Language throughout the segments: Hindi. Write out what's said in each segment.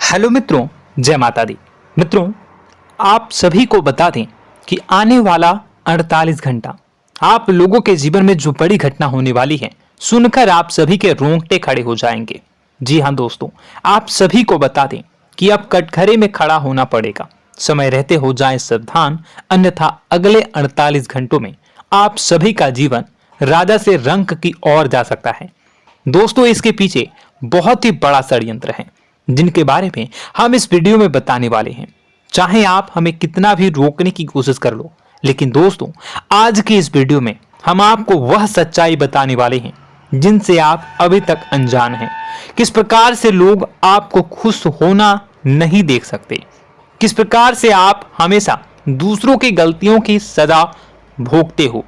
हेलो मित्रों, जय माता दी। मित्रों, आप सभी को बता दें कि आने वाला 48 घंटा आप लोगों के जीवन में जो बड़ी घटना होने वाली है, सुनकर आप सभी के रोंगटे खड़े हो जाएंगे। जी हाँ दोस्तों, आप सभी को बता दें कि अब कटघरे में खड़ा होना पड़ेगा। समय रहते हो जाए सावधान, अन्यथा अगले 48 घंटों में आप सभी का जीवन राजा से रंक की ओर जा सकता है। दोस्तों, इसके पीछे बहुत ही बड़ा षड्यंत्र है जिनके बारे में हम इस वीडियो में बताने वाले हैं। चाहे आप हमें कितना भी रोकने की कोशिश कर लो, लेकिन दोस्तों आज की इस वीडियो में हम आपको वह सच्चाई बताने वाले हैं जिनसे आप अभी तक अनजान हैं। किस प्रकार से लोग आपको खुश होना नहीं देख सकते, किस प्रकार से आप हमेशा दूसरों की गलतियों की सजा भोगते हो,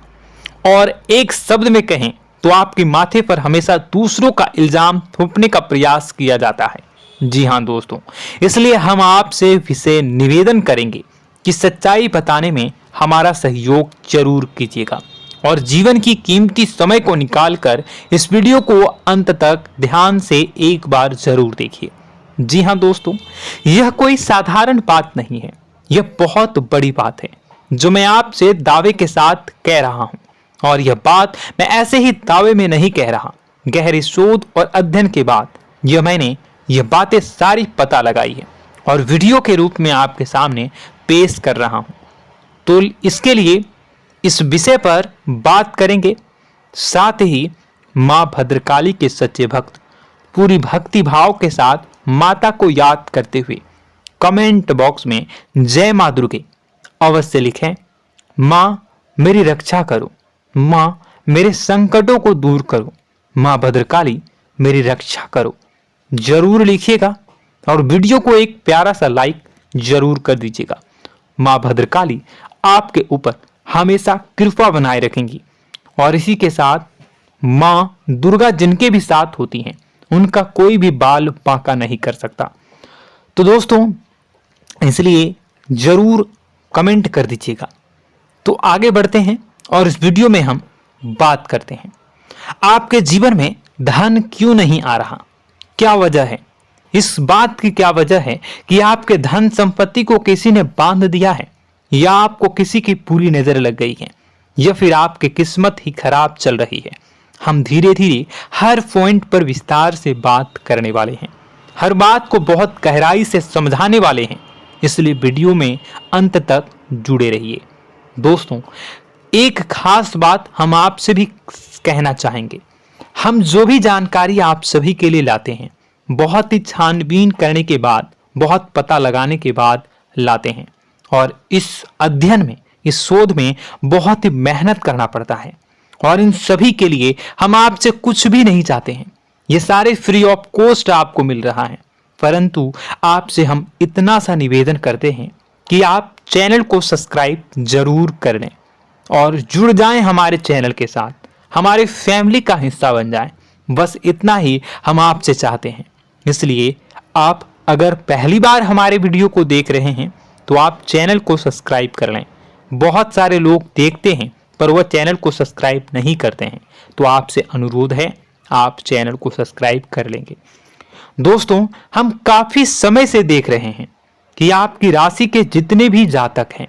और एक शब्द में कहें तो आपके माथे पर हमेशा दूसरों का इल्जाम थोपने का प्रयास किया जाता है। जी हाँ दोस्तों, इसलिए हम आपसे विशेष निवेदन करेंगे कि सच्चाई बताने में हमारा सहयोग जरूर कीजिएगा और जीवन की कीमती समय को निकालकर इस वीडियो को अंत तक ध्यान से एक बार जरूर देखिए। जी हाँ दोस्तों, यह कोई साधारण बात नहीं है, यह बहुत बड़ी बात है जो मैं आपसे दावे के साथ कह रहा हूं। और यह बात मैं ऐसे ही दावे में नहीं कह रहा, गहरी शोध और अध्ययन के बाद मैंने यह बातें सारी पता लगाई है और वीडियो के रूप में आपके सामने पेश कर रहा हूं। तो इसके लिए इस विषय पर बात करेंगे। साथ ही मां भद्रकाली के सच्चे भक्त पूरी भक्ति भाव के साथ माता को याद करते हुए कमेंट बॉक्स में जय मां दुर्गे अवश्य लिखें। मां मेरी रक्षा करो, मां मेरे संकटों को दूर करो, मां भद्रकाली मेरी रक्षा करो, जरूर लिखिएगा और वीडियो को एक प्यारा सा लाइक जरूर कर दीजिएगा। मां भद्रकाली आपके ऊपर हमेशा कृपा बनाए रखेंगी और इसी के साथ मां दुर्गा जिनके भी साथ होती हैं उनका कोई भी बाल बांका नहीं कर सकता। तो दोस्तों, इसलिए जरूर कमेंट कर दीजिएगा। तो आगे बढ़ते हैं और इस वीडियो में हम बात करते हैं, आपके जीवन में धन क्यों नहीं आ रहा, क्या वजह है। इस बात की क्या वजह है कि आपके धन संपत्ति को किसी ने बांध दिया है, या आपको किसी की पूरी नजर लग गई है, या फिर आपकी किस्मत ही खराब चल रही है। हम धीरे धीरे हर पॉइंट पर विस्तार से बात करने वाले हैं, हर बात को बहुत गहराई से समझाने वाले हैं, इसलिए वीडियो में अंत तक जुड़े रहिए। दोस्तों, एक खास बात हम आपसे भी कहना चाहेंगे, हम जो भी जानकारी आप सभी के लिए लाते हैं बहुत ही छानबीन करने के बाद, बहुत पता लगाने के बाद लाते हैं, और इस अध्ययन में, इस शोध में बहुत ही मेहनत करना पड़ता है। और इन सभी के लिए हम आपसे कुछ भी नहीं चाहते हैं, ये सारे फ्री ऑफ कॉस्ट आपको मिल रहा है, परंतु आपसे हम इतना सा निवेदन करते हैं कि आप चैनल को सब्सक्राइब जरूर कर लें और जुड़ जाएं हमारे चैनल के साथ, हमारे फैमिली का हिस्सा बन जाएं। बस इतना ही हम आपसे चाहते हैं। इसलिए आप अगर पहली बार हमारे वीडियो को देख रहे हैं तो आप चैनल को सब्सक्राइब कर लें। बहुत सारे लोग देखते हैं पर वह चैनल को सब्सक्राइब नहीं करते हैं, तो आपसे अनुरोध है आप चैनल को सब्सक्राइब कर लेंगे। दोस्तों, हम काफी समय से देख रहे हैं कि आपकी राशि के जितने भी जातक हैं,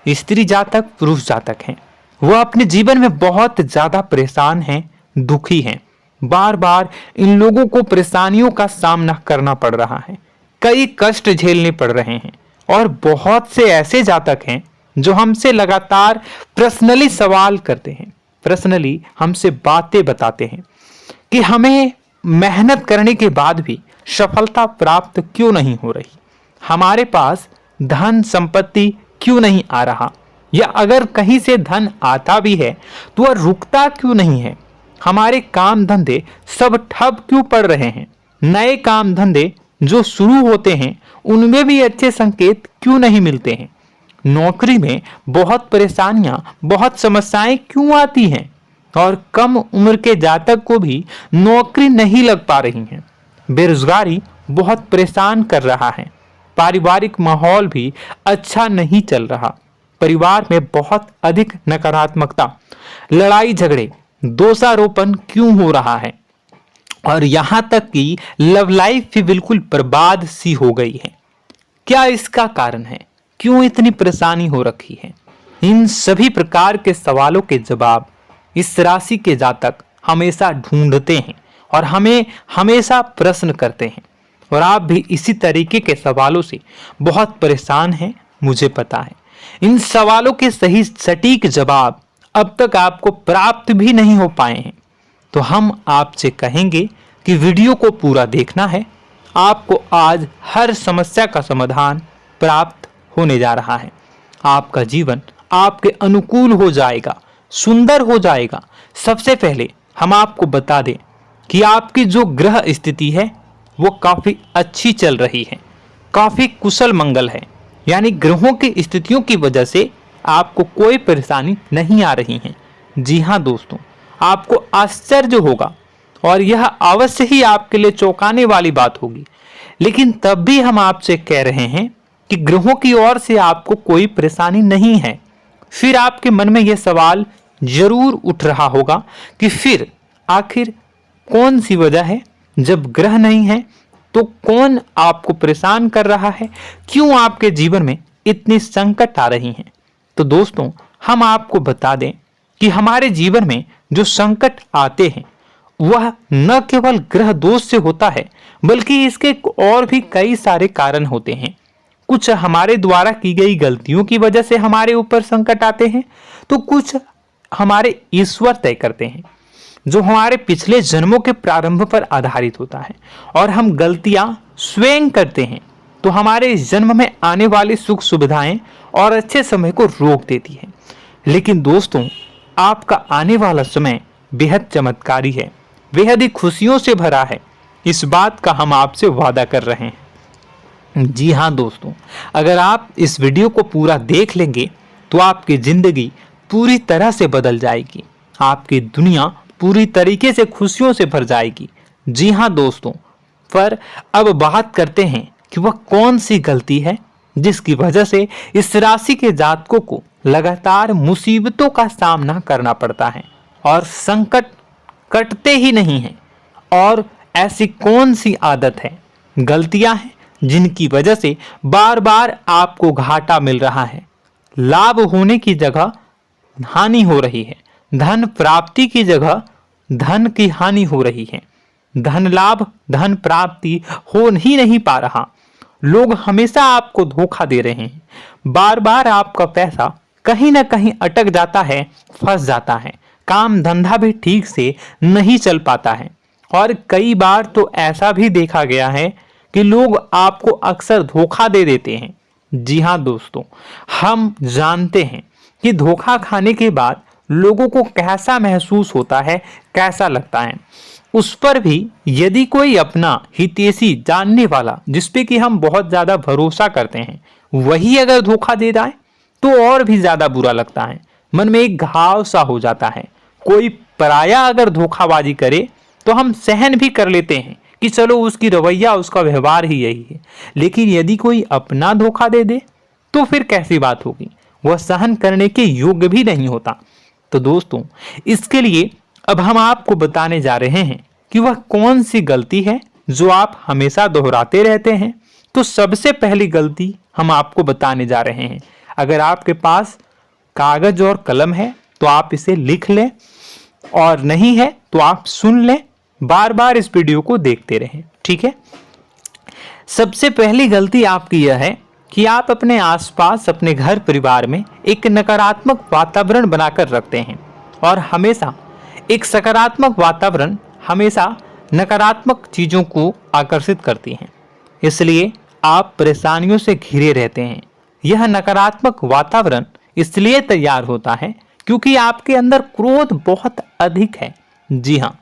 स्त्री जातक, पुरुष जातक हैं, वह अपने जीवन में बहुत ज्यादा परेशान हैं, दुखी हैं। बार बार इन लोगों को परेशानियों का सामना करना पड़ रहा है, कई कष्ट झेलने पड़ रहे हैं, और बहुत से ऐसे जातक हैं जो हमसे लगातार पर्सनली सवाल करते हैं, पर्सनली हमसे बातें बताते हैं कि हमें मेहनत करने के बाद भी सफलता प्राप्त क्यों नहीं हो रही, हमारे पास धन संपत्ति क्यों नहीं आ रहा, या अगर कहीं से धन आता भी है तो वह रुकता क्यों नहीं है, हमारे काम धंधे सब ठप क्यों पड़ रहे हैं, नए काम धंधे जो शुरू होते हैं उनमें भी अच्छे संकेत क्यों नहीं मिलते हैं, नौकरी में बहुत परेशानियां, बहुत समस्याएं क्यों आती हैं, और कम उम्र के जातक को भी नौकरी नहीं लग पा रही है, बेरोजगारी बहुत परेशान कर रहा है, पारिवारिक माहौल भी अच्छा नहीं चल रहा, परिवार में बहुत अधिक नकारात्मकता, लड़ाई झगड़े, दोषारोपण क्यों हो रहा है, और यहां तक कि लव लाइफ भी बिल्कुल बर्बाद सी हो गई है। क्या इसका कारण है? क्यों इतनी परेशानी हो रखी है? इन सभी प्रकार के सवालों के जवाब इस राशि के जातक हमेशा ढूंढते हैं और हमें हमेशा प्रश्न करते हैं। और आप भी इसी तरीके के सवालों से बहुत परेशान हैं, मुझे पता है। इन सवालों के सही सटीक जवाब अब तक आपको प्राप्त भी नहीं हो पाए हैं, तो हम आपसे कहेंगे कि वीडियो को पूरा देखना है। आपको आज हर समस्या का समाधान प्राप्त होने जा रहा है। आपका जीवन आपके अनुकूल हो जाएगा, सुंदर हो जाएगा। सबसे पहले हम आपको बता दें कि आपकी जो ग्रह स्थिति है वो काफी अच्छी चल रही है, काफी कुशल मंगल है। यानी ग्रहों की स्थितियों की वजह से आपको कोई परेशानी नहीं आ रही है। जी हाँ दोस्तों, आपको आश्चर्य होगा और यह अवश्य ही आपके लिए चौंकाने वाली बात होगी, लेकिन तब भी हम आपसे कह रहे हैं कि ग्रहों की ओर से आपको कोई परेशानी नहीं है। फिर आपके मन में यह सवाल जरूर उठ रहा होगा कि फिर आखिर कौन सी वजह है? जब ग्रह नहीं है तो कौन आपको परेशान कर रहा है? क्यों आपके जीवन में इतनी संकट आ रही हैं? तो दोस्तों, हम आपको बता दें कि हमारे जीवन में जो संकट आते हैं वह न केवल ग्रह दोष से होता है, बल्कि इसके और भी कई सारे कारण होते हैं। कुछ हमारे द्वारा की गई गलतियों की वजह से हमारे ऊपर संकट आते हैं, तो कुछ हमारे ईश्वर तय करते हैं, जो हमारे पिछले जन्मों के प्रारंभ पर आधारित होता है। और हम गलतियां स्वयं करते हैं तो हमारे इस जन्म में आने वाली सुख सुविधाएं और अच्छे समय को रोक देती है। लेकिन दोस्तों, आपका आने वाला समय बेहद चमत्कारी है, बेहद ही खुशियों से भरा है। इस बात का हम आपसे वादा कर रहे हैं। जी हाँ दोस्तों, अगर आप इस वीडियो को पूरा देख लेंगे तो आपकी जिंदगी पूरी तरह से बदल जाएगी, आपकी दुनिया पूरी तरीके से खुशियों से भर जाएगी। जी हाँ दोस्तों, पर अब बात करते हैं कि वह कौन सी गलती है जिसकी वजह से इस राशि के जातकों को लगातार मुसीबतों का सामना करना पड़ता है और संकट कटते ही नहीं हैं। और ऐसी कौन सी आदत है, गलतियां हैं जिनकी वजह से बार बार आपको घाटा मिल रहा है, लाभ होने की जगह हानि हो रही है, धन प्राप्ति की जगह धन की हानि हो रही है, धन लाभ धन प्राप्ति हो ही नहीं पा रहा, लोग हमेशा आपको धोखा दे रहे हैं, बार बार आपका पैसा कहीं ना कहीं अटक जाता है, फंस जाता है, काम धंधा भी ठीक से नहीं चल पाता है। और कई बार तो ऐसा भी देखा गया है कि लोग आपको अक्सर धोखा दे देते हैं। जी हाँ दोस्तों, हम जानते हैं कि धोखा खाने के बाद लोगों को कैसा महसूस होता है, कैसा लगता है। उस पर भी यदि कोई अपना हितैषी जानने वाला, जिसपे कि हम बहुत ज्यादा भरोसा करते हैं, वही अगर धोखा दे जाए तो और भी ज्यादा बुरा लगता है, मन में एक घाव सा हो जाता है। कोई पराया अगर धोखाबाजी करे तो हम सहन भी कर लेते हैं कि चलो उसकी रवैया, उसका व्यवहार ही यही है। लेकिन यदि कोई अपना धोखा दे दे तो फिर कैसी बात होगी, वह सहन करने के योग्य भी नहीं होता। तो दोस्तों, इसके लिए अब हम आपको बताने जा रहे हैं कि वह कौन सी गलती है जो आप हमेशा दोहराते रहते हैं। तो सबसे पहली गलती हम आपको बताने जा रहे हैं। अगर आपके पास कागज और कलम है तो आप इसे लिख लें, और नहीं है तो आप सुन लें, बार बार इस वीडियो को देखते रहें, ठीक है। सबसे पहली गलती आपकी यह है कि आप अपने आसपास, अपने घर परिवार में एक नकारात्मक वातावरण बनाकर रखते हैं, और हमेशा एक सकारात्मक वातावरण हमेशा नकारात्मक चीजों को आकर्षित करती हैं। इसलिए आप परेशानियों से घिरे रहते हैं। यह नकारात्मक वातावरण इसलिए तैयार होता है क्योंकि आपके अंदर क्रोध बहुत अधिक है। जी हाँ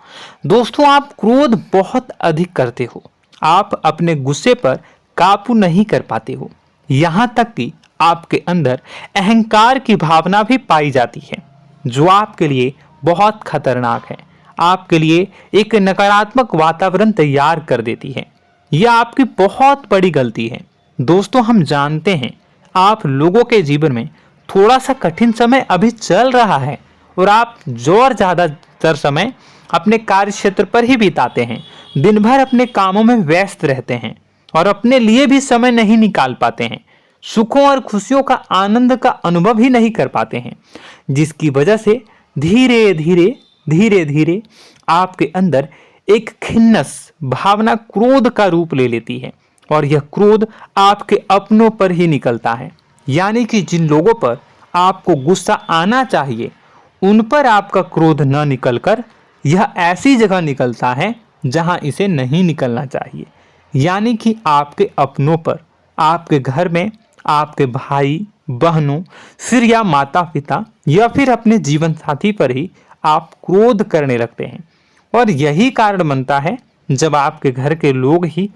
दोस्तों, आप क्रोध बहुत अधिक करते हो, आप अपने गुस्से पर काबू नहीं कर पाते हो, यहाँ तक कि आपके अंदर अहंकार की भावना भी पाई जाती है, जो आपके लिए बहुत खतरनाक है, आपके लिए एक नकारात्मक वातावरण तैयार कर देती है। यह आपकी बहुत बड़ी गलती है। दोस्तों, हम जानते हैं आप लोगों के जीवन में थोड़ा सा कठिन समय अभी चल रहा है, और आप और ज्यादातर समय अपने कार्य क्षेत्र पर ही बिताते हैं, दिन भर अपने कामों में व्यस्त रहते हैं और अपने लिए भी समय नहीं निकाल पाते हैं, सुखों और खुशियों का आनंद का अनुभव ही नहीं कर पाते हैं, जिसकी वजह से धीरे धीरे धीरे धीरे आपके अंदर एक खिन्नस भावना क्रोध का रूप ले लेती है और यह क्रोध आपके अपनों पर ही निकलता है। यानी कि जिन लोगों पर आपको गुस्सा आना चाहिए उन पर आपका क्रोध न निकलकर यह ऐसी जगह निकलता है जहां इसे नहीं निकलना चाहिए। यानी कि आपके अपनों पर, आपके घर में आपके भाई बहनों, फिर या माता पिता या फिर अपने जीवन साथी पर ही आप क्रोध करने लगते हैं। और यही कारण बनता है जब आपके घर के लोग ही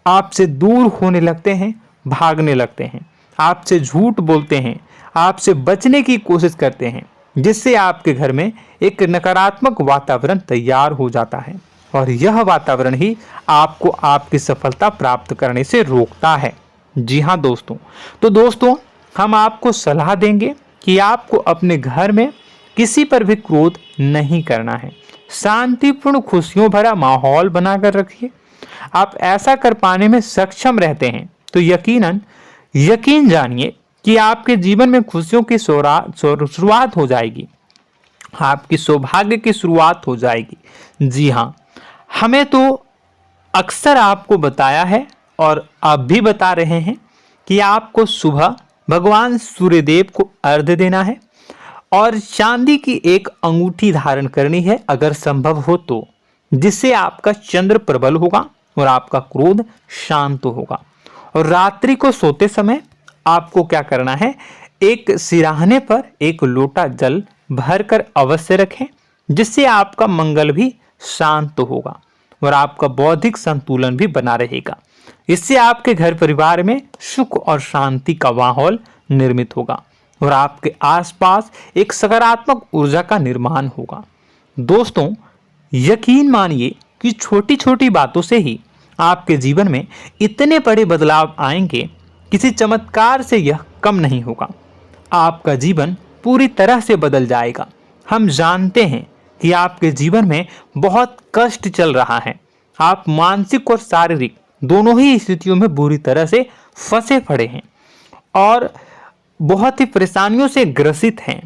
आपसे दूर होने लगते हैं, भागने लगते हैं, आपसे झूठ बोलते हैं, आपसे बचने की कोशिश करते हैं, जिससे आपके घर में एक नकारात्मक वातावरण तैयार हो जाता है और यह वातावरण ही आपको आपकी सफलता प्राप्त करने से रोकता है। जी हाँ दोस्तों, तो दोस्तों हम आपको सलाह देंगे कि आपको अपने घर में किसी पर भी क्रोध नहीं करना है। शांतिपूर्ण खुशियों भरा माहौल बनाकर रखिए। आप ऐसा कर पाने में सक्षम रहते हैं तो यकीन जानिए कि आपके जीवन में खुशियों की शुरुआत हो जाएगी, आपकी सौभाग्य की शुरुआत हो जाएगी। जी हाँ, हमें तो अक्सर आपको बताया है और आप भी बता रहे हैं कि आपको सुबह भगवान सूर्यदेव को अर्घ्य देना है और चांदी की एक अंगूठी धारण करनी है अगर संभव हो तो, जिससे आपका चंद्र प्रबल होगा और आपका क्रोध शांत होगा। और रात्रि को सोते समय आपको क्या करना है, एक सिराहने पर एक लोटा जल भरकर अवश्य रखें, जिससे आपका मंगल भी शांत होगा और आपका बौद्धिक संतुलन भी बना रहेगा। इससे आपके घर परिवार में सुख और शांति का माहौल निर्मित होगा और आपके आसपास एक सकारात्मक ऊर्जा का निर्माण होगा। दोस्तों यकीन मानिए कि छोटी छोटी बातों से ही आपके जीवन में इतने बड़े बदलाव आएंगे, किसी चमत्कार से यह कम नहीं होगा। आपका जीवन पूरी तरह से बदल जाएगा। हम जानते हैं कि आपके जीवन में बहुत कष्ट चल रहा है, आप मानसिक और शारीरिक दोनों ही स्थितियों में बुरी तरह से फंसे पड़े हैं और बहुत ही परेशानियों से ग्रसित हैं।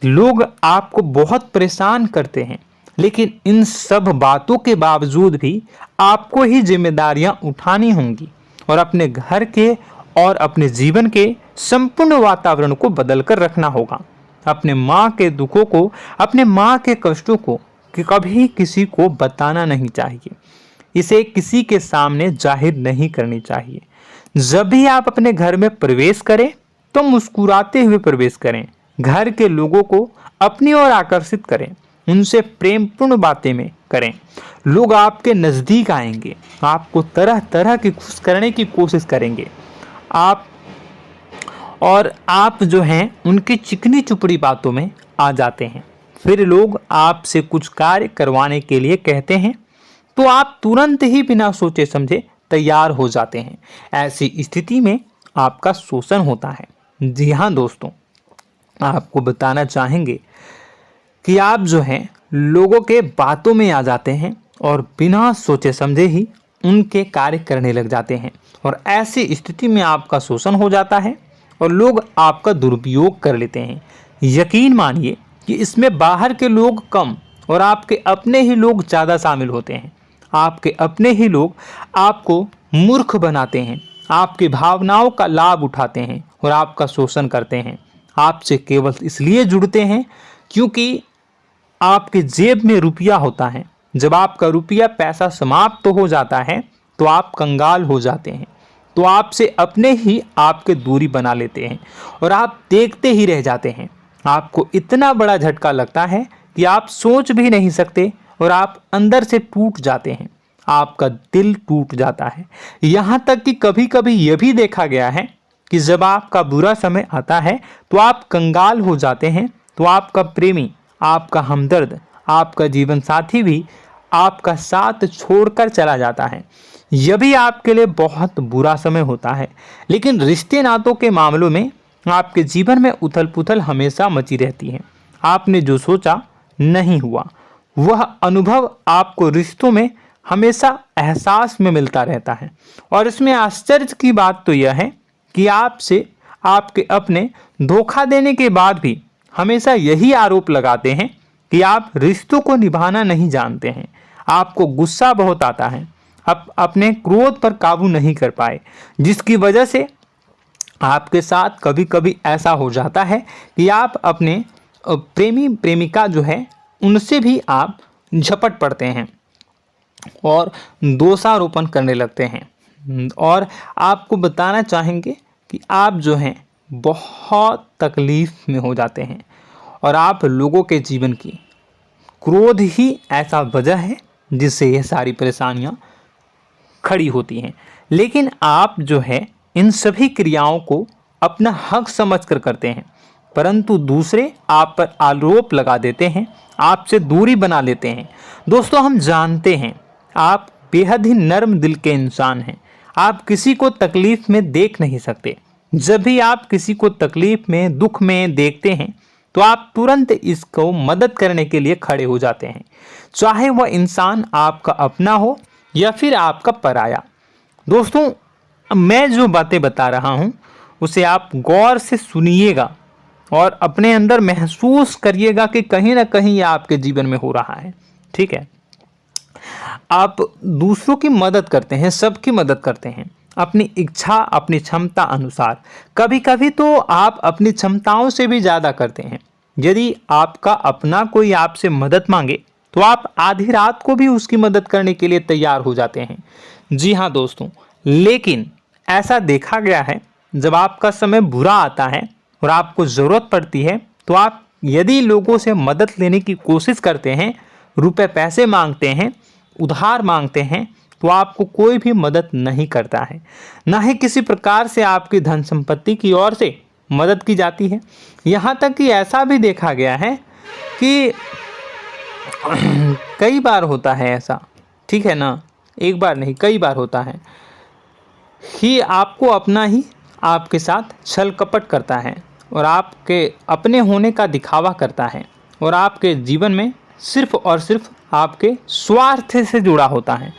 लोग आपको बहुत परेशान करते हैं, लेकिन इन सब बातों के बावजूद भी आपको ही जिम्मेदारियां उठानी होंगी और अपने घर के और अपने जीवन के संपूर्ण वातावरण को बदलकर रखना होगा। अपने माँ के दुखों को, अपने माँ के कष्टों को कभी किसी को बताना नहीं चाहिए, इसे किसी के सामने जाहिर नहीं करनी चाहिए। जब भी आप अपने घर में प्रवेश करें तो मुस्कुराते हुए प्रवेश करें, घर के लोगों को अपनी ओर आकर्षित करें, उनसे प्रेमपूर्ण बातें में करें। लोग आपके नज़दीक आएंगे, आपको तरह तरह की खुश करने की कोशिश करेंगे। आप जो हैं उनकी चिकनी चुपड़ी बातों में आ जाते हैं। फिर लोग आपसे कुछ कार्य करवाने के लिए कहते हैं तो आप तुरंत ही बिना सोचे समझे तैयार हो जाते हैं। ऐसी स्थिति में आपका शोषण होता है। जी हाँ दोस्तों, आपको बताना चाहेंगे कि आप जो हैं लोगों के बातों में आ जाते हैं और बिना सोचे समझे ही उनके कार्य करने लग जाते हैं और ऐसी स्थिति में आपका शोषण हो जाता है और लोग आपका दुरुपयोग कर लेते हैं। यकीन मानिए कि इसमें बाहर के लोग कम और आपके अपने ही लोग ज़्यादा शामिल होते हैं। आपके अपने ही लोग आपको मूर्ख बनाते हैं, आपकी भावनाओं का लाभ उठाते हैं और आपका शोषण करते हैं। आपसे केवल इसलिए जुड़ते हैं क्योंकि आपके जेब में रुपया होता है। जब आपका रुपया पैसा समाप्त हो जाता है तो आप कंगाल हो जाते हैं, तो आपसे अपने ही आपके दूरी बना लेते हैं और आप देखते ही रह जाते हैं। आपको इतना बड़ा झटका लगता है कि आप सोच भी नहीं सकते और आप अंदर से टूट जाते हैं, आपका दिल टूट जाता है। यहाँ तक कि कभी कभी यह भी देखा गया है कि जब आपका बुरा समय आता है तो आप कंगाल हो जाते हैं, तो आपका प्रेमी, आपका हमदर्द, आपका जीवन साथी भी आपका साथ छोड़कर चला जाता है। यह भी आपके लिए बहुत बुरा समय होता है। लेकिन रिश्ते नातों के मामलों में आपके जीवन में उथल पुथल हमेशा मची रहती है। आपने जो सोचा नहीं हुआ। वह अनुभव आपको रिश्तों में हमेशा एहसास में मिलता रहता है। और इसमें आश्चर्य की बात तो यह है कि आपसे आपके अपने धोखा देने के बाद भी हमेशा यही आरोप लगाते हैं कि आप रिश्तों को निभाना नहीं जानते हैं। आपको गुस्सा बहुत आता है, आप अपने क्रोध पर काबू नहीं कर पाए, जिसकी वजह से आपके साथ कभी कभी ऐसा हो जाता है कि आप अपने प्रेमी प्रेमिका जो है उनसे भी आप झपट पड़ते हैं और दोषारोपण करने लगते हैं। और आपको बताना चाहेंगे कि आप जो हैं बहुत तकलीफ में हो जाते हैं और आप लोगों के जीवन की क्रोध ही ऐसा वजह है जिससे यह सारी परेशानियां खड़ी होती हैं। लेकिन आप जो है इन सभी क्रियाओं को अपना हक समझकर करते हैं, परंतु दूसरे आप पर आरोप लगा देते हैं, आपसे दूरी बना लेते हैं। दोस्तों, हम जानते हैं आप बेहद ही नर्म दिल के इंसान हैं। आप किसी को तकलीफ में देख नहीं सकते। जब भी आप किसी को तकलीफ में, दुख में देखते हैं तो आप तुरंत इसको मदद करने के लिए खड़े हो जाते हैं, चाहे वह इंसान आपका अपना हो या फिर आपका पराया। दोस्तों, मैं जो बातें बता रहा हूं उसे आप गौर से सुनिएगा और अपने अंदर महसूस करिएगा कि कहीं ना कहीं यह आपके जीवन में हो रहा है। ठीक है, आप दूसरों की मदद करते हैं, सबकी मदद करते हैं अपनी इच्छा, अपनी क्षमता अनुसार। कभी कभी तो आप अपनी क्षमताओं से भी ज़्यादा करते हैं। यदि आपका अपना कोई आपसे मदद मांगे तो आप आधी रात को भी उसकी मदद करने के लिए तैयार हो जाते हैं। जी हाँ दोस्तों, लेकिन ऐसा देखा गया है जब आपका समय बुरा आता है और आपको ज़रूरत पड़ती है तो आप यदि लोगों से मदद लेने की कोशिश करते हैं, रुपए पैसे मांगते हैं, उधार मांगते हैं, तो आपको कोई भी मदद नहीं करता है। ना ही किसी प्रकार से आपकी धन संपत्ति की ओर से मदद की जाती है। यहाँ तक कि ऐसा भी देखा गया है कि कई बार होता है ऐसा, ठीक है ना, एक बार नहीं कई बार होता है कि आपको अपना ही आपके साथ छल कपट करता है और आपके अपने होने का दिखावा करता है और आपके जीवन में सिर्फ और सिर्फ आपके स्वार्थ से जुड़ा होता है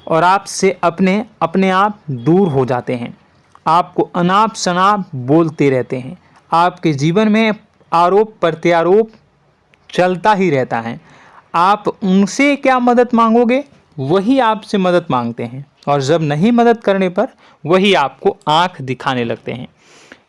और आपसे अपने आप दूर हो जाते हैं। आपको अनाप शनाप बोलते रहते हैं। आपके जीवन में आरोप प्रत्यारोप चलता ही रहता है। आप उनसे क्या मदद मांगोगे, वही आपसे मदद मांगते हैं और जब नहीं मदद करने पर वही आपको आंख दिखाने लगते हैं।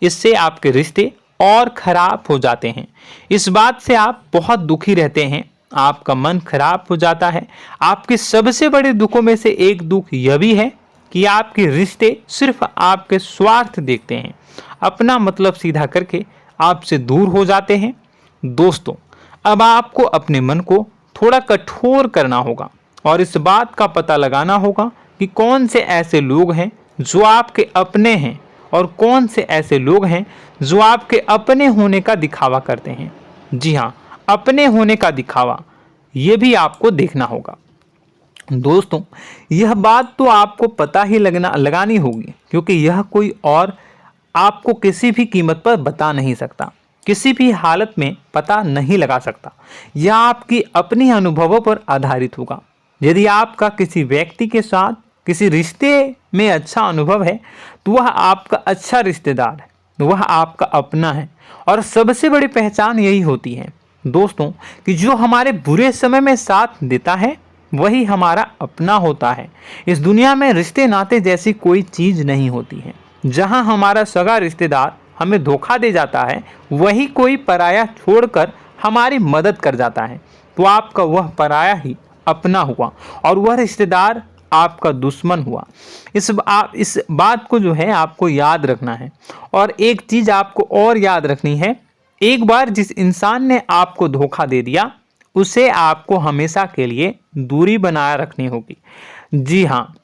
इससे आपके रिश्ते और खराब हो जाते हैं। इस बात से आप बहुत दुखी रहते हैं, आपका मन खराब हो जाता है। आपके सबसे बड़े दुखों में से एक दुख यह भी है कि आपके रिश्ते सिर्फ आपके स्वार्थ देखते हैं, अपना मतलब सीधा करके आपसे दूर हो जाते हैं। दोस्तों, अब आपको अपने मन को थोड़ा कठोर करना होगा और इस बात का पता लगाना होगा कि कौन से ऐसे लोग हैं जो आपके अपने हैं और कौन से ऐसे लोग हैं जो आपके अपने होने का दिखावा करते हैं। जी हाँ, अपने होने का दिखावा, ये भी आपको देखना होगा। दोस्तों, यह बात तो आपको पता ही लगानी होगी, क्योंकि यह कोई और आपको किसी भी कीमत पर बता नहीं सकता, किसी भी हालत में पता नहीं लगा सकता। यह आपकी अपनी अनुभवों पर आधारित होगा। यदि आपका किसी व्यक्ति के साथ किसी रिश्ते में अच्छा अनुभव है तो वह आपका अच्छा रिश्तेदार है, वह आपका अपना है। और सबसे बड़ी पहचान यही होती है दोस्तों कि जो हमारे बुरे समय में साथ देता है वही हमारा अपना होता है। इस दुनिया में रिश्ते नाते जैसी कोई चीज़ नहीं होती है। जहां हमारा सगा रिश्तेदार हमें धोखा दे जाता है, वही कोई पराया छोड़कर हमारी मदद कर जाता है, तो आपका वह पराया ही अपना हुआ और वह रिश्तेदार आपका दुश्मन हुआ। इस बात को जो है आपको याद रखना है। और एक चीज़ आपको और याद रखनी है, एक बार जिस इंसान ने आपको धोखा दे दिया उसे आपको हमेशा के लिए दूरी बनाए रखनी होगी। जी हाँ,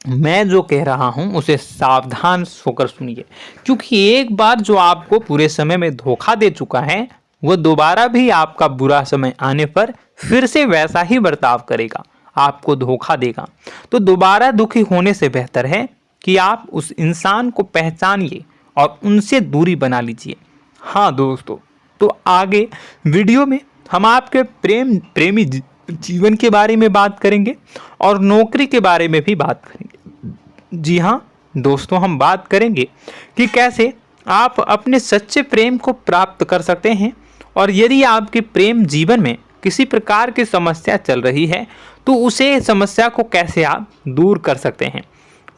मैं जो कह रहा हूं उसे सावधान होकर सुनिए, क्योंकि एक बार जो आपको पूरे समय में धोखा दे चुका है वह दोबारा भी आपका बुरा समय आने पर फिर से वैसा ही बर्ताव करेगा, आपको धोखा देगा। तो दोबारा दुखी होने से बेहतर है कि आप उस इंसान को पहचानिए और उनसे दूरी बना लीजिए। हाँ दोस्तों, तो आगे वीडियो में हम आपके प्रेमी जीवन के बारे में बात करेंगे और नौकरी के बारे में भी बात करेंगे। जी हाँ दोस्तों, हम बात करेंगे कि कैसे आप अपने सच्चे प्रेम को प्राप्त कर सकते हैं, और यदि आपके प्रेम जीवन में किसी प्रकार की समस्या चल रही है तो उसे समस्या को कैसे आप दूर कर सकते हैं।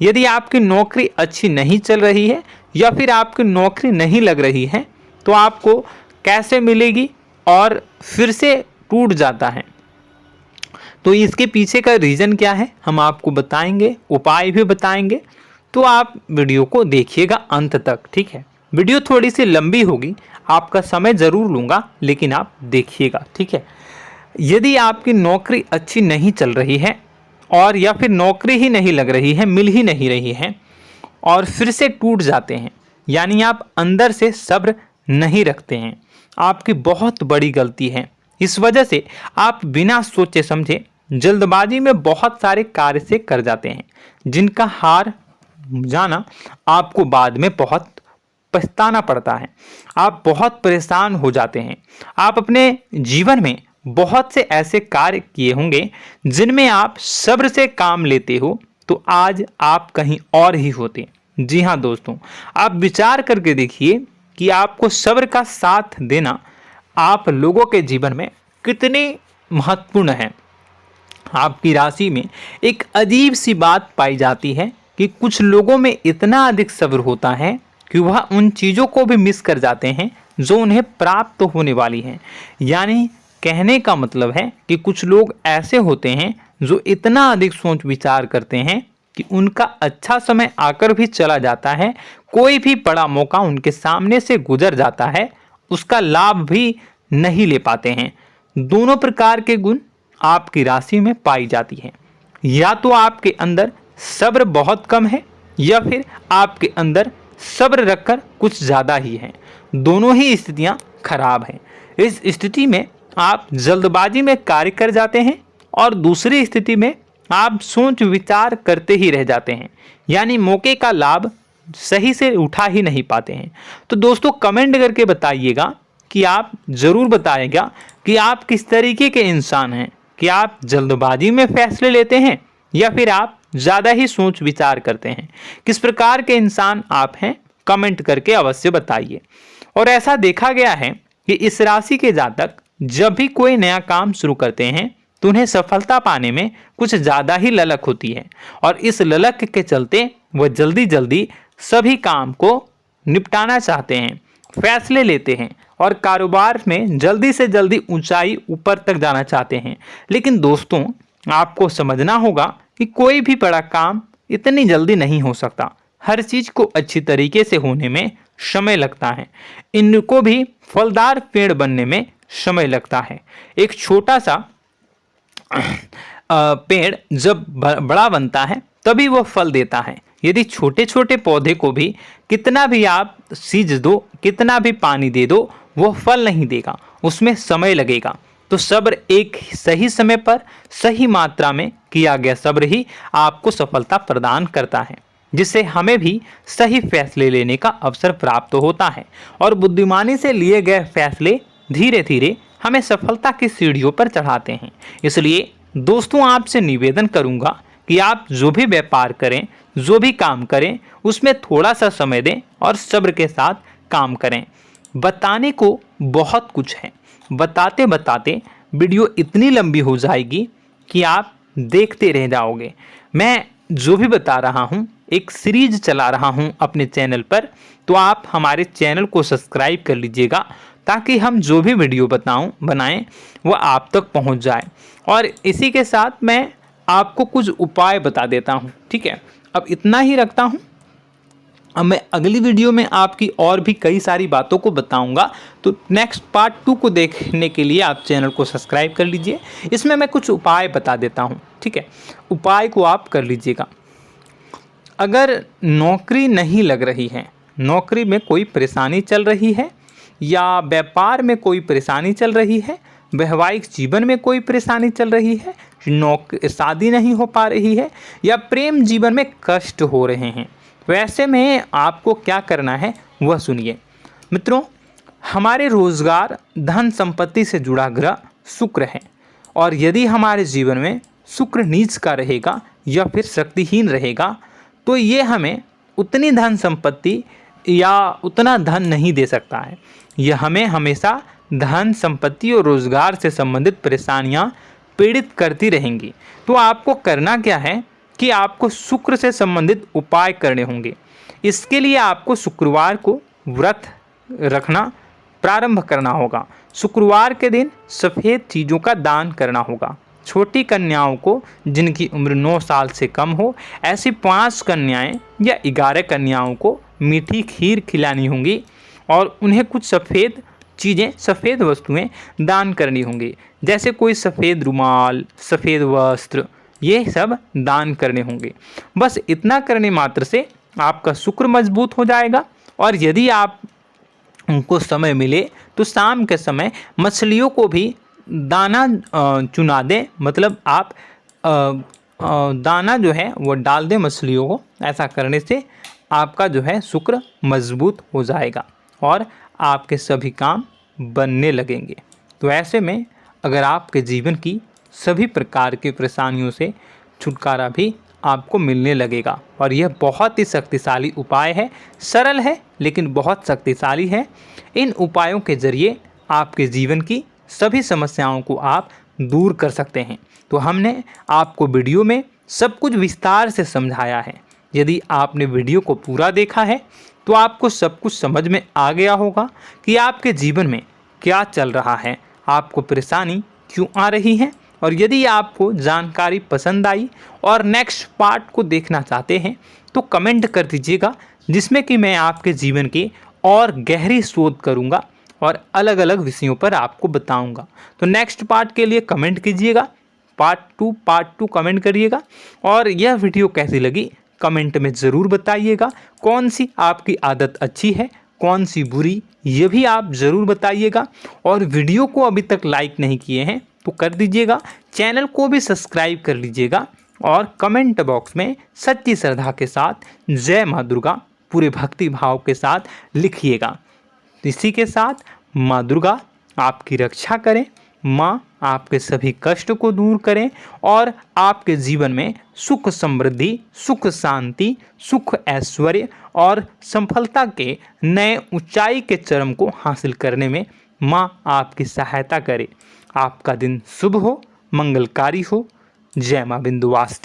यदि आपकी नौकरी अच्छी नहीं चल रही है या फिर आपकी नौकरी नहीं लग रही है तो आपको कैसे मिलेगी और फिर से टूट जाता है, तो इसके पीछे का रीज़न क्या है हम आपको बताएंगे, उपाय भी बताएंगे। तो आप वीडियो को देखिएगा अंत तक, ठीक है। वीडियो थोड़ी सी लंबी होगी, आपका समय ज़रूर लूँगा, लेकिन आप देखिएगा, ठीक है। यदि आपकी नौकरी अच्छी नहीं चल रही है और या फिर नौकरी ही नहीं लग रही है, मिल ही नहीं रही है और फिर से टूट जाते हैं, यानी आप अंदर से सब्र नहीं रखते हैं, आपकी बहुत बड़ी गलती है। इस वजह से आप बिना सोचे समझे जल्दबाजी में बहुत सारे कार्य से कर जाते हैं, जिनका हार जाना आपको बाद में बहुत पछताना पड़ता है। आप बहुत परेशान हो जाते हैं। आप अपने जीवन में बहुत से ऐसे कार्य किए होंगे जिनमें आप सब्र से काम लेते हो, तो आज आप कहीं और ही होते। जी हाँ दोस्तों, आप विचार करके देखिए कि आपको सब्र का साथ देना आप लोगों के जीवन में कितने महत्वपूर्ण है। आपकी राशि में एक अजीब सी बात पाई जाती है कि कुछ लोगों में इतना अधिक सब्र होता है कि वह उन चीज़ों को भी मिस कर जाते हैं जो उन्हें प्राप्त होने वाली हैं। यानी कहने का मतलब है कि कुछ लोग ऐसे होते हैं जो इतना अधिक सोच विचार करते हैं कि उनका अच्छा समय आकर भी चला जाता है, कोई भी बड़ा मौका उनके सामने से गुजर जाता है, उसका लाभ भी नहीं ले पाते हैं। दोनों प्रकार के गुण आपकी राशि में पाई जाती हैं। या तो आपके अंदर सब्र बहुत कम है या फिर आपके अंदर सब्र रखकर कुछ ज़्यादा ही है। दोनों ही स्थितियाँ खराब हैं। इस स्थिति में आप जल्दबाजी में कार्य कर जाते हैं और दूसरी स्थिति में आप सोच विचार करते ही रह जाते हैं, यानी मौके का लाभ सही से उठा ही नहीं पाते हैं। तो दोस्तों कमेंट करके बताइएगा कि आप ज़रूर बताइएगा कि आप किस तरीके के इंसान हैं, कि आप जल्दबाजी में फैसले लेते हैं या फिर आप ज़्यादा ही सोच विचार करते हैं। किस प्रकार के इंसान आप हैं, कमेंट करके अवश्य बताइए। और ऐसा देखा गया है कि इस राशि के जातक जब भी कोई नया काम शुरू करते हैं तो उन्हें सफलता पाने में कुछ ज़्यादा ही ललक होती है, और इस ललक के चलते वह जल्दी जल्दी सभी काम को निपटाना चाहते हैं, फैसले लेते हैं और कारोबार में जल्दी से जल्दी ऊंचाई ऊपर तक जाना चाहते हैं। लेकिन दोस्तों आपको समझना होगा कि कोई भी बड़ा काम इतनी जल्दी नहीं हो सकता। हर चीज़ को अच्छी तरीके से होने में समय लगता है। इनको भी फलदार पेड़ बनने में समय लगता है। एक छोटा सा पेड़ जब बड़ा बनता है तभी वो फल देता है। यदि छोटे छोटे पौधे को भी कितना भी आप सींच दो, कितना भी पानी दे दो, वो फल नहीं देगा, उसमें समय लगेगा। तो सब्र एक सही समय पर सही मात्रा में किया गया सब्र ही आपको सफलता प्रदान करता है, जिससे हमें भी सही फैसले लेने का अवसर प्राप्त होता है और बुद्धिमानी से लिए गए फैसले धीरे धीरे हमें सफलता की सीढ़ियों पर चढ़ाते हैं। इसलिए दोस्तों आपसे निवेदन करूंगा कि आप जो भी व्यापार करें, जो भी काम करें, उसमें थोड़ा सा समय दें और सब्र के साथ काम करें। बताने को बहुत कुछ है, बताते बताते वीडियो इतनी लंबी हो जाएगी कि आप देखते रह जाओगे। मैं जो भी बता रहा हूँ एक सीरीज चला रहा हूँ अपने चैनल पर, तो आप हमारे चैनल को सब्सक्राइब कर लीजिएगा ताकि हम जो भी वीडियो बनाएं वो आप तक पहुँच जाए। और इसी के साथ मैं आपको कुछ उपाय बता देता हूँ, ठीक है। अब इतना ही रखता हूँ। अब मैं अगली वीडियो में आपकी और भी कई सारी बातों को बताऊंगा, तो नेक्स्ट पार्ट 2 को देखने के लिए आप चैनल को सब्सक्राइब कर लीजिए। इसमें मैं कुछ उपाय बता देता हूं, ठीक है। उपाय को आप कर लीजिएगा। अगर नौकरी नहीं लग रही है, नौकरी में कोई परेशानी चल रही है, या व्यापार में कोई परेशानी चल रही है, वैवाहिक जीवन में कोई परेशानी चल रही है, शादी नहीं हो पा रही है, या प्रेम जीवन में कष्ट हो रहे हैं, वैसे में आपको क्या करना है वह सुनिए। मित्रों, हमारे रोजगार धन संपत्ति से जुड़ा ग्रह शुक्र है, और यदि हमारे जीवन में शुक्र नीच का रहेगा या फिर शक्तिहीन रहेगा तो ये हमें उतनी धन संपत्ति या उतना धन नहीं दे सकता है। यह हमें हमेशा धन संपत्ति और रोजगार से संबंधित परेशानियां पीड़ित करती रहेंगी। तो आपको करना क्या है कि आपको शुक्र से संबंधित उपाय करने होंगे। इसके लिए आपको शुक्रवार को व्रत रखना प्रारंभ करना होगा। शुक्रवार के दिन सफ़ेद चीज़ों का दान करना होगा। छोटी कन्याओं को जिनकी उम्र 9 साल से कम हो, ऐसी 5 कन्याएं या 11 कन्याओं को मीठी खीर खिलानी होंगी और उन्हें कुछ सफ़ेद चीज़ें, सफ़ेद वस्तुएं दान करनी होंगी, जैसे कोई सफ़ेद रुमाल, सफ़ेद वस्त्र, ये सब दान करने होंगे। बस इतना करने मात्र से आपका शुक्र मजबूत हो जाएगा। और यदि आप उनको समय मिले तो शाम के समय मछलियों को भी दाना चुना दें, मतलब आप दाना जो है वो डाल दें मछलियों को। ऐसा करने से आपका जो है शुक्र मजबूत हो जाएगा और आपके सभी काम बनने लगेंगे। तो ऐसे में अगर आपके जीवन की सभी प्रकार की परेशानियों से छुटकारा भी आपको मिलने लगेगा। और यह बहुत ही शक्तिशाली उपाय है, सरल है लेकिन बहुत शक्तिशाली है। इन उपायों के ज़रिए आपके जीवन की सभी समस्याओं को आप दूर कर सकते हैं। तो हमने आपको वीडियो में सब कुछ विस्तार से समझाया है। यदि आपने वीडियो को पूरा देखा है तो आपको सब कुछ समझ में आ गया होगा कि आपके जीवन में क्या चल रहा है, आपको परेशानी क्यों आ रही है। और यदि आपको जानकारी पसंद आई और नेक्स्ट पार्ट को देखना चाहते हैं तो कमेंट कर दीजिएगा, जिसमें कि मैं आपके जीवन की और गहरी शोध करूंगा और अलग अलग विषयों पर आपको बताऊंगा। तो नेक्स्ट पार्ट के लिए कमेंट कीजिएगा, पार्ट टू कमेंट करिएगा। और यह वीडियो कैसी लगी कमेंट में ज़रूर बताइएगा। कौन सी आपकी आदत अच्छी है, कौन सी बुरी, ये भी आप ज़रूर बताइएगा। और वीडियो को अभी तक लाइक नहीं किए हैं तो कर दीजिएगा, चैनल को भी सब्सक्राइब कर लीजिएगा और कमेंट बॉक्स में सच्ची श्रद्धा के साथ जय माँ दुर्गा पूरे भक्ति भाव के साथ लिखिएगा। इसी के साथ माँ दुर्गा आपकी रक्षा करें, माँ आपके सभी कष्ट को दूर करें और आपके जीवन में सुख समृद्धि, सुख शांति, सुख ऐश्वर्य और सफलता के नए ऊंचाई के चरम को हासिल करने में माँ आपकी सहायता करे। आपका दिन शुभ हो, मंगलकारी हो। जय माँ विंध्यवासिनी।